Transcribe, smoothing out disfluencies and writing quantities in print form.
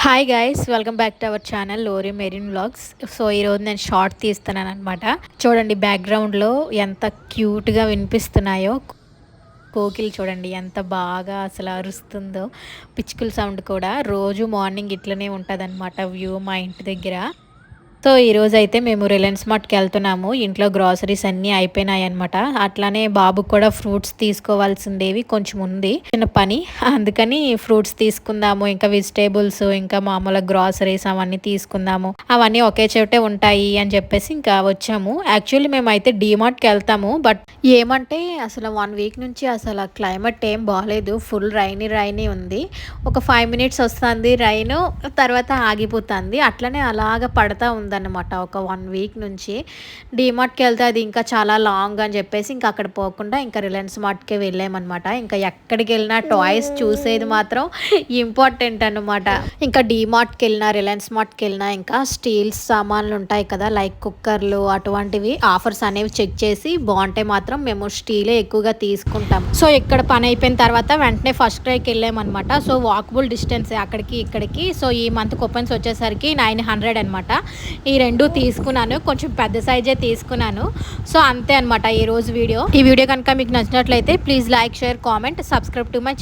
Hi guys, welcome back to our channel లోరీ మెరీన్ vlogs. So ఈరోజు నేను షార్ట్ తీస్తున్నాను అనమాట. చూడండి బ్యాక్గ్రౌండ్లో ఎంత క్యూట్గా వినిపిస్తున్నాయో. కోకిలు చూడండి ఎంత బాగా అసలు అరుస్తుందో. పిచ్చుకల సౌండ్ కూడా రోజు మార్నింగ్ ఇట్లనే ఉంటుంది అనమాట వ్యూ మా ఇంటి దగ్గర. సో ఈరోజు అయితే మేము రిలయన్స్ మార్ట్కి వెళ్తున్నాము. ఇంట్లో గ్రాసరీస్ అన్నీ అయిపోయినాయి అనమాట. అట్లానే బాబుకు కూడా ఫ్రూట్స్ తీసుకోవాల్సిందేవి కొంచెం ఉంది, చిన్న పని. అందుకని ఫ్రూట్స్ తీసుకుందాము, ఇంకా వెజిటేబుల్స్, ఇంకా మామూలు గ్రాసరీస్ అవన్నీ తీసుకుందాము, అవన్నీ ఒకే చోటే ఉంటాయి అని చెప్పేసి ఇంకా వచ్చాము. యాక్చువల్లీ మేమైతే డీమార్ట్కి వెళ్తాము, బట్ ఏమంటే అసలు 1 వీక్ నుంచి అసలు క్లైమేట్ ఏం బాగాలేదు. ఫుల్ రైనీ ఉంది. ఒక 5 మినిట్స్ వస్తుంది రైన్, తర్వాత ఆగిపోతుంది. అట్లనే అలాగ పడతా ఉందన్నమాట ఒక 1 వీక్ నుంచి. డీమార్ట్కి వెళ్తే అది ఇంకా చాలా లాంగ్ అని చెప్పేసి ఇంకా అక్కడ పోకుండా ఇంకా రిలయన్స్ మార్ట్కే వెళ్ళామన్నమాట. ఇంకా ఎక్కడికి వెళ్ళినా టాయ్స్ చూసేది మాత్రం ఇంపార్టెంట్ అనమాట. ఇంకా డీమార్ట్కి వెళ్ళినా రిలయన్స్ మార్ట్కి వెళ్ళినా ఇంకా స్టీల్స్ సామాన్లు ఉంటాయి కదా, లైక్ కుక్కర్లు అటువంటివి ఆఫర్స్ అనేవి చెక్ చేసి బాగుంటే మాత్రం మేము స్టీలే ఎక్కువగా తీసుకుంటాం. సో ఇక్కడ పని అయిపోయిన తర్వాత వెంటనే ఫస్ట్ క్రైకి వెళ్ళామన్నమాట. సో వాకబుల్ డిస్టెన్స్ అక్కడికి ఇక్కడికి. సో ఈ మంత్ కూపన్స్ వచ్చేసరికి 900 అనమాట. ఈ రెండు తీసుకున్నాను, కొంచెం పెద్ద సైజే తీసుకున్నాను. సో అంతే అనమాట ఈ వీడియో కనుక మీకు నచ్చినట్లయితే please like, share, comment, subscribe to my channel.